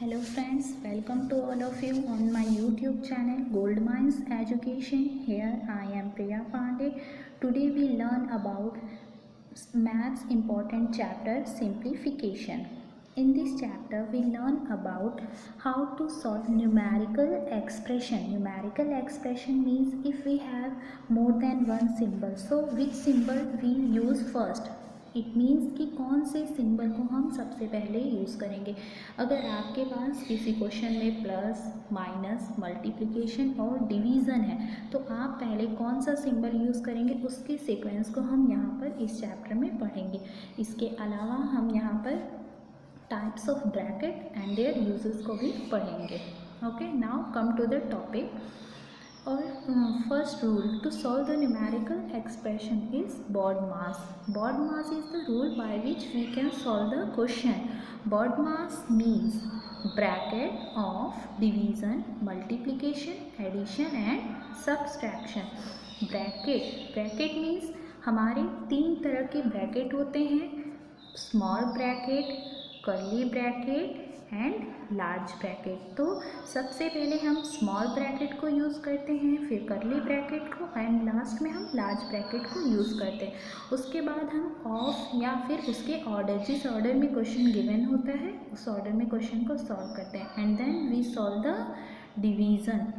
Hello friends, welcome to all of you on my YouTube channel Gold Mines Education. Here I am Priya Pandey. Today we learn about maths important chapter simplification. In this chapter we learn about how to solve numerical expression. Numerical expression means if we have more than one symbol, so which symbol we use first. It means कि कौन से symbol को हम सबसे पहले use करेंगे। अगर आपके पास किसी क्वेश्चन में प्लस माइनस मल्टीप्लिकेशन और डिवीज़न है तो आप पहले कौन सा सिंबल यूज़ करेंगे उसके सीक्वेंस को हम यहाँ पर इस चैप्टर में पढ़ेंगे। इसके अलावा हम यहाँ पर types of bracket and their uses को भी पढ़ेंगे। Okay, now come to the topic. और first rule to solve the numerical expression is BODMAS. BODMAS is the rule by which we can solve the question. BODMAS means bracket of division, multiplication, addition and subtraction. Bracket means हमारे तीन तरह के bracket होते हैं, small bracket, curly bracket and large bracket. तो सबसे पहले हम स्मॉल ब्रैकेट को यूज़ करते हैं, फिर कर्ली ब्रैकेट को एंड लास्ट में हम लार्ज ब्रैकेट को यूज़ करते हैं। उसके बाद हम ऑफ या फिर उसके ऑर्डर, जिस ऑर्डर में क्वेश्चन गिवन होता है उस ऑर्डर में क्वेश्चन को सॉल्व करते हैं and then we solve the division.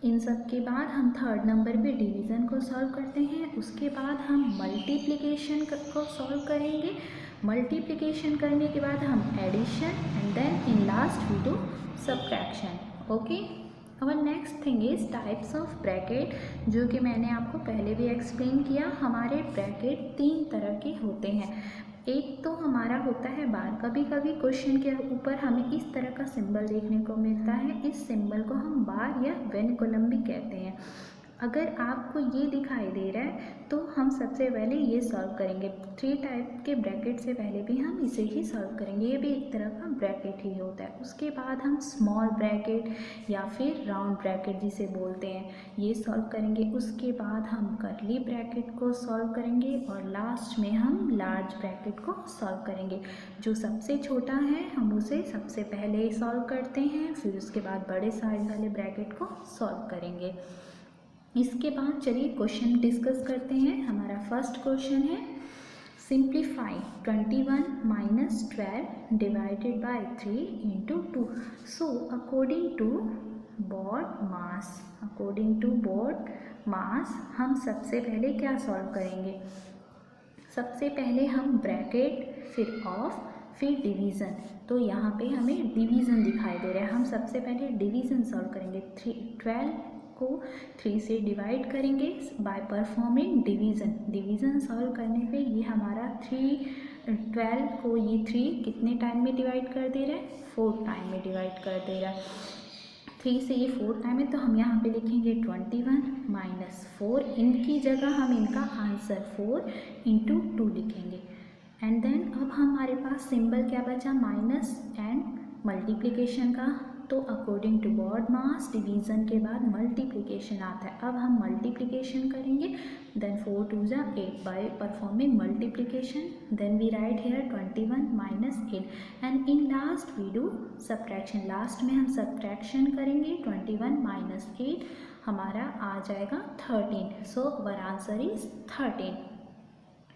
इन सब के बाद हम थर्ड नंबर पे डिवीज़न को सॉल्व करते हैं। उसके बाद हम मल्टीप्लिकेशन को सॉल्व करेंगे। मल्टीप्लिकेशन करने के बाद हम addition and then in last we do subtraction. Okay, our next thing is types of bracket, जो कि मैंने आपको पहले भी एक्सप्लेन किया। हमारे ब्रैकेट तीन तरह के होते हैं। एक तो हमारा होता है बार, कभी कभी क्वेश्चन के ऊपर हमें इस तरह का सिंबल देखने को मिलता है, इस सिंबल को हम बार या वेन कॉलम भी कहते हैं। अगर आपको ये दिखाई दे रहा है तो हम सबसे पहले ये सॉल्व करेंगे। थ्री टाइप के ब्रैकेट से पहले भी हम इसे ही सॉल्व करेंगे, ये भी एक तरह का ब्रैकेट ही होता है। उसके बाद हम स्मॉल ब्रैकेट या फिर राउंड ब्रैकेट जिसे बोलते हैं ये सॉल्व करेंगे। उसके बाद हम कर्ली ब्रैकेट को सॉल्व करेंगे और लास्ट में हम लार्ज ब्रैकेट को सॉल्व करेंगे। जो सबसे छोटा है हम उसे सबसे पहले सॉल्व करते हैं, फिर उसके बाद बड़े साइज वाले ब्रैकेट को सॉल्व करेंगे। इसके बाद चलिए क्वेश्चन डिस्कस करते हैं। हमारा फर्स्ट क्वेश्चन है simplify 21 minus 12 divided by 3 into 2। So according to BODMAS हम सबसे पहले क्या सॉल्व करेंगे। सबसे पहले हम ब्रैकेट, फिर ऑफ, फिर डिवीज़न। तो यहाँ पे हमें डिवीज़न दिखाई दे रहा है, हम सबसे पहले डिवीज़न सॉल्व करेंगे। 12 को 3 से डिवाइड करेंगे by performing division. Division solve करने पे ये हमारा 12 को ये 3 कितने टाइम में डिवाइड कर दे रहा है, 4 टाइम में डिवाइड कर दे रहा है। 3 से ये 4 टाइम है तो हम यहाँ पे लिखेंगे 21 माइनस 4। इनकी जगह हम इनका आंसर 4 इंटू 2 लिखेंगे एंड देन अब हमारे पास सिंबल क्या बचा, माइनस एंड मल्टीप्लिकेशन का। तो अकॉर्डिंग टू BODMAS डिवीज़न के बाद मल्टीप्लिकेशन आता है। अब हम मल्टीप्लिकेशन करेंगे, देन 4 2 जा 8 by performing multiplication then we write here 21 minus 8 and in last we do subtraction. Last में हम सब्ट्रैक्शन करेंगे, 21 माइनस 8 हमारा आ जाएगा 13। सो अवर आंसर इज 13।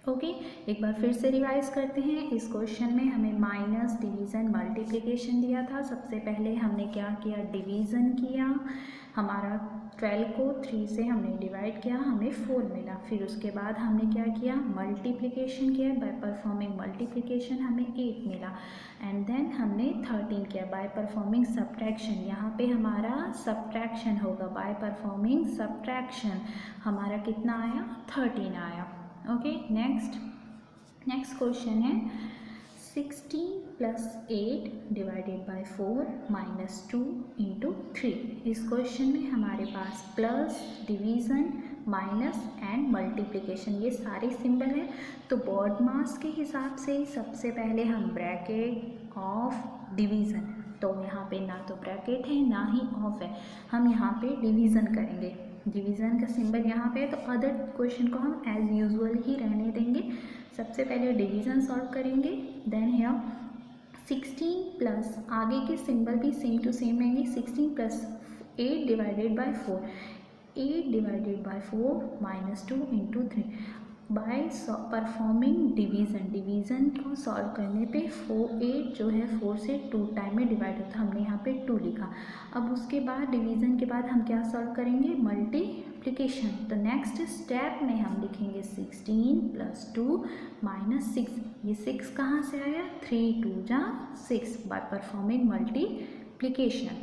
ओके, एक बार फिर से रिवाइज करते हैं। इस क्वेश्चन में हमें माइनस, डिवीज़न, मल्टीप्लिकेशन दिया था। सबसे पहले हमने क्या किया, डिवीज़न किया। हमारा 12 को 3 से हमने डिवाइड किया, हमें 4 मिला। फिर उसके बाद हमने क्या किया, मल्टीप्लिकेशन किया, बाय परफॉर्मिंग मल्टीप्लिकेशन हमें 8 मिला एंड देन हमने 13 किया बाय परफॉर्मिंग सब्ट्रैक्शन। यहाँ पे हमारा सब्ट्रैक्शन होगा, बाय परफॉर्मिंग सब्ट्रैक्शन हमारा कितना आया, 13 आया। ओके, नेक्स्ट क्वेश्चन है 16 plus 8 divided by 4 minus 2 into 3। इस क्वेश्चन में हमारे पास plus, division, minus and multiplication ये सारे सिंबल हैं। तो BODMAS के हिसाब से सबसे पहले हम ब्रैकेट, ऑफ, डिवीज़न, तो यहाँ पे ना तो ब्रैकेट है ना ही ऑफ है, हम यहाँ पे डिवीज़न करेंगे। डिवीज़न का सिंबल यहाँ पे है तो अदर क्वेश्चन को हम एज यूजुअल ही रहने देंगे। सबसे पहले डिवीज़न सॉल्व करेंगे, देन हियर 16 प्लस आगे के सिंबल भी सेम टू सेम रहेंगे। 16 plus 8 divided by 4, 8 divided by 4 minus 2 into 3 by performing division. Division को सॉल्व करने पे 8 जो है 4 से 2 टाइम में डिवाइड होता है, हमने यहाँ पे 2 लिखा। अब उसके बाद डिवीज़न के बाद हम क्या सॉल्व करेंगे, मल्टीप्लिकेशन। तो नेक्स्ट स्टेप में हम लिखेंगे 16 प्लस 2 माइनस 6। ये 6 कहाँ से आया, 3 2 जा 6 बाय परफॉर्मिंग मल्टीप्लिकेशन।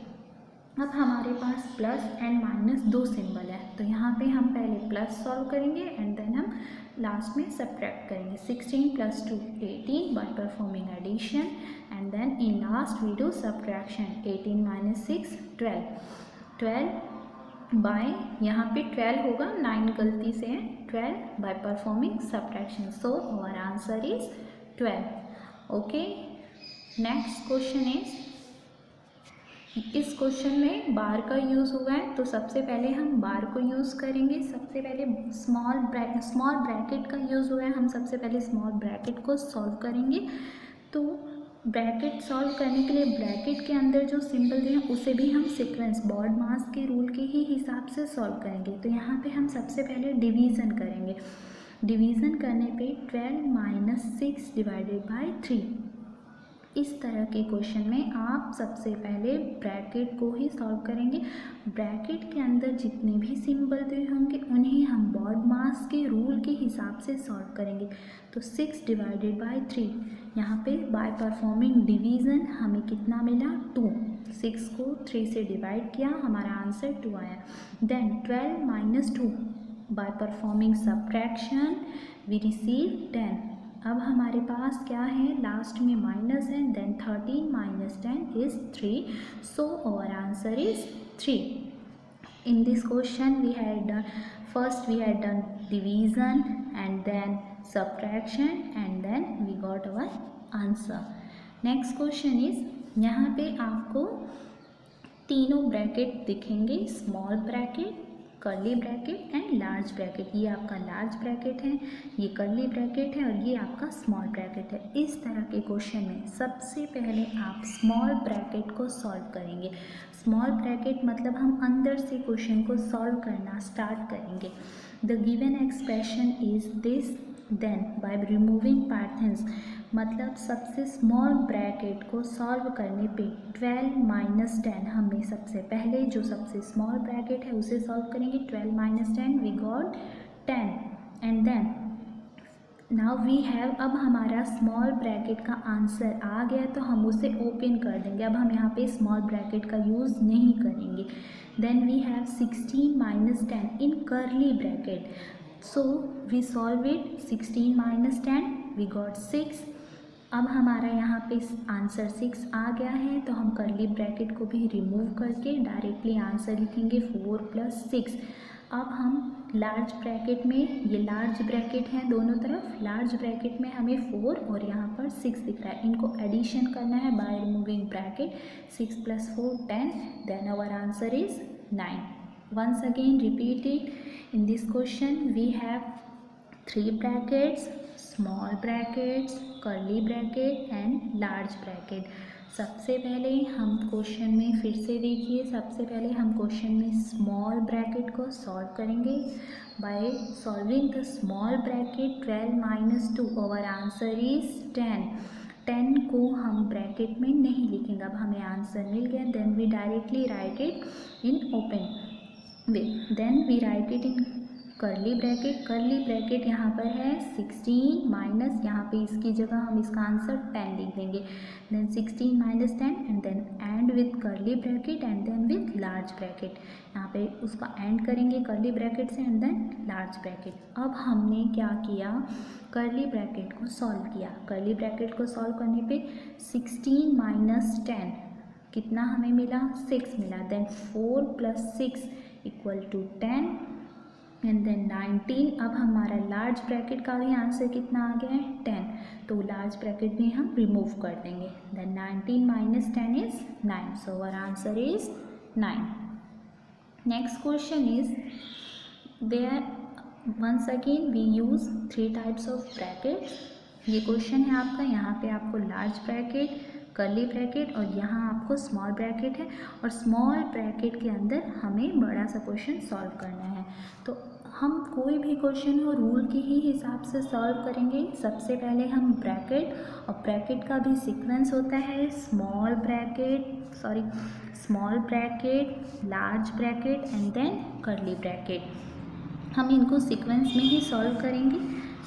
अब हमारे पास प्लस एंड माइनस दो सिंबल है, तो यहाँ पे हम पहले प्लस सॉल्व करेंगे एंड देन हम लास्ट में सब्ट्रैक्ट करेंगे। 16 plus 2 18 by performing addition and then in last we do subtraction. 18 minus 6 12 by, यहाँ पे 12 होगा, 9 गलती से है, 12 by performing subtraction. So our answer is 12। Okay, next question is, इस क्वेश्चन में बार का यूज़ हुआ है, तो सबसे पहले हम बार को यूज़ करेंगे। सबसे पहले स्मॉल ब्रैकेट का यूज़ हुआ है, हम सबसे पहले स्मॉल ब्रैकेट को सॉल्व करेंगे। तो ब्रैकेट सॉल्व करने के लिए ब्रैकेट के अंदर जो सिंबल दिए हैं उसे भी हम सीक्वेंस BODMAS के रूल के ही हिसाब से सॉल्व करेंगे। तो यहाँ पे हम सबसे पहले डिवीज़न करेंगे। डिवीज़न करने पे 12 माइनस 6 डिवाइडेड बाय 3। इस तरह के क्वेश्चन में आप सबसे पहले ब्रैकेट को ही सॉल्व करेंगे। ब्रैकेट के अंदर जितने भी सिंबल दिए होंगे उन्हें हम BODMAS के रूल के हिसाब से सॉल्व करेंगे। तो 6 डिवाइडेड बाय 3, यहाँ पे बाय परफॉर्मिंग डिवीज़न हमें कितना मिला, 2। 6 को 3 से डिवाइड किया, हमारा आंसर 2 आया। Then 12 minus 2 by performing subtraction we receive 10। अब हमारे पास क्या है, लास्ट में माइनस है, then 13 minus 10 is 3, so our answer is 3। In this question we had done, first we had done division and then subtraction and then we got our answer. Next question is, यहाँ पे आपको तीनों bracket दिखेंगे, small bracket, curly bracket and large bracket. ये आपका large bracket है, ये curly bracket है और ये आपका स्मॉल ब्रैकेट है। इस तरह के क्वेश्चन में सबसे पहले आप स्मॉल ब्रैकेट को सॉल्व करेंगे। स्मॉल ब्रैकेट मतलब हम अंदर से क्वेश्चन को सॉल्व करना स्टार्ट करेंगे। The given expression is this, then by removing parentheses, मतलब सबसे स्मॉल ब्रैकेट को सॉल्व करने पे 12 माइनस 10, हमें सबसे पहले जो सबसे स्मॉल ब्रैकेट है उसे सॉल्व करेंगे। 12 minus 10 we got 10 and then now we have, अब हमारा स्मॉल ब्रैकेट का आंसर आ गया तो हम उसे ओपन कर देंगे। अब हम यहाँ पे स्मॉल ब्रैकेट का यूज़ नहीं करेंगे। Then we have 16 minus 10 in curly bracket, so we solve it. 16 minus 10 we got 6। अब हमारा यहाँ पे आंसर 6 आ गया है, तो हम कर्ली ब्रैकेट को भी रिमूव करके डायरेक्टली आंसर लिखेंगे 4 प्लस 6। अब हम लार्ज ब्रैकेट में, ये लार्ज ब्रैकेट है दोनों तरफ, लार्ज ब्रैकेट में हमें 4 और यहाँ पर 6 दिख रहा है, इनको एडिशन करना है by removing bracket. 6 plus 4 10, then our answer is 9। Once again repeat it. In this question we have 3 brackets, small brackets, curly bracket and large bracket. सबसे पहले हम क्वेश्चन में फिर से देखिए, सबसे पहले हम क्वेश्चन में स्मॉल ब्रैकेट को सॉल्व करेंगे। By solving the small bracket 12 minus 2 our answer is 10। 10 को हम ब्रैकेट में नहीं लिखेंगे, अब हमें आंसर मिल गया। Then we directly write it in open way, then we write it in curly bracket. Curly bracket यहाँ पर है 16 माइनस, यहाँ पे इसकी जगह हम इसका आंसर 10 लिख देंगे। Then 16 minus 10 and then end with curly bracket and then with large bracket, यहाँ पे उसका एंड करेंगे कर्ली ब्रैकेट से एंड देन लार्ज ब्रैकेट। अब हमने क्या किया, कर्ली ब्रैकेट को सॉल्व किया। कर्ली ब्रैकेट को सॉल्व करने पे 16 माइनस 10 कितना हमें मिला, 6 मिला। Then 4 plus 6 equal to 10 and then 19। अब हमारा लार्ज ब्रैकेट का भी आंसर कितना आ गया है, 10, तो लार्ज ब्रैकेट भी हम रिमूव कर देंगे। Then 19 minus 10 is 9, so our answer is 9। Next question is, there once again we use 3 types of bracket. ये क्वेश्चन है आपका, यहाँ पे आपको लार्ज ब्रैकेट, कर्ली ब्रैकेट और यहाँ आपको स्मॉल ब्रैकेट है और स्मॉल ब्रैकेट के अंदर हमें बड़ा सा क्वेश्चन सॉल्व करना है। तो हम कोई भी क्वेश्चन हो रूल के ही हिसाब से सॉल्व करेंगे। सबसे पहले हम ब्रैकेट, और ब्रैकेट का भी सीक्वेंस होता है small bracket, large bracket and then curly bracket. हम इनको सीक्वेंस में ही सॉल्व करेंगे।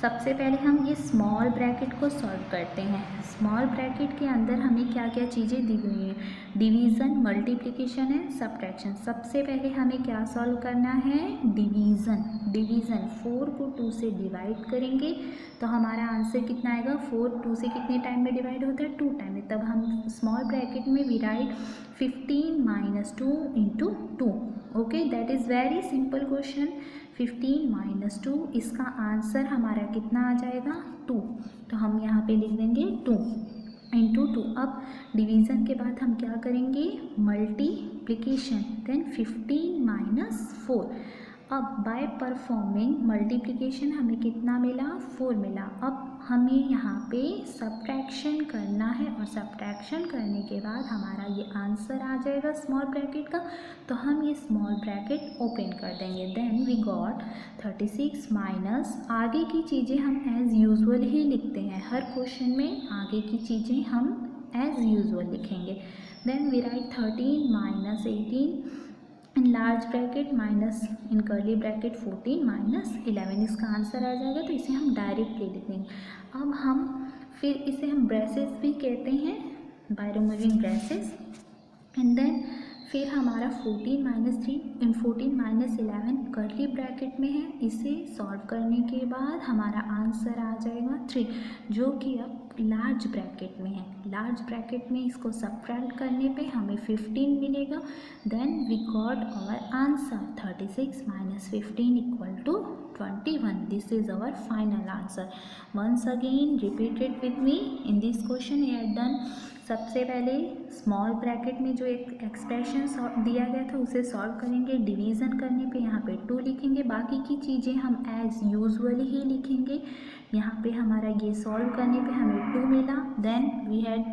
सबसे पहले हम ये स्मॉल ब्रैकेट को सॉल्व करते हैं। स्मॉल ब्रैकेट के अंदर हमें क्या क्या चीज़ें दी हुई हैं, डिवीज़न, मल्टीप्लिकेशन एंड सब्ट्रैक्शन। सबसे पहले हमें क्या सॉल्व करना है, डिवीज़न 4 को 2 से डिवाइड करेंगे तो हमारा आंसर कितना आएगा, 4 2 से कितने टाइम में डिवाइड होता है, 2 टाइम में। तब हम स्मॉल ब्रैकेट में we write 15 - 2 × 2। Okay, that is very simple question. 15 - 2, इसका आंसर हमारा कितना आ जाएगा, 2। तो हम यहाँ पे लिख देंगे 2 × 2। अब डिवीज़न के बाद हम क्या करेंगे, मल्टीप्लिकेशन, देन 15 - 4। अब बाय परफॉर्मिंग मल्टीप्लिकेशन हमें कितना मिला, 4 मिला। अब हमें यहाँ पे सब्ट्रैक्शन करना है और सब्ट्रैक्शन करने के बाद हमारा ये आंसर आ जाएगा स्मॉल ब्रैकेट का। तो हम ये स्मॉल ब्रैकेट ओपन कर देंगे। देन वी गॉट 36 माइनस, आगे की चीज़ें हम एज़ यूजुअल ही लिखते हैं, हर क्वेश्चन में आगे की चीज़ें हम एज़ यूजुअल लिखेंगे। Then we write 13 - 18 in large bracket minus in curly bracket 14 - 11, इसका आंसर आ जाएगा। तो इसे हम डायरेक्टली लिख देंगे। अब हम फिर इसे हम ब्रेसेस भी कहते हैं, by removing braces. And then फिर हमारा 14 - 3 इन 14 - 11 कर्ली ब्रैकेट में है। इसे सॉल्व करने के बाद हमारा आंसर आ जाएगा 3, जो कि अब लार्ज ब्रैकेट में है। लार्ज ब्रैकेट में इसको सब्ट्रैक्ट करने पे हमें 15 मिलेगा। Then we got our answer 36 - 15 = 21। This is our final answer. Once again repeat it with me. In this question we have done, सबसे पहले स्मॉल ब्रैकेट में जो एक एक्सप्रेशन दिया गया था उसे सॉल्व करेंगे। डिवीज़न करने पे यहाँ पे 2 लिखेंगे, बाकी की चीज़ें हम एज़ यूजुअली ही लिखेंगे। यहाँ पे हमारा ये सॉल्व करने पे हमें 2 मिला। Then we had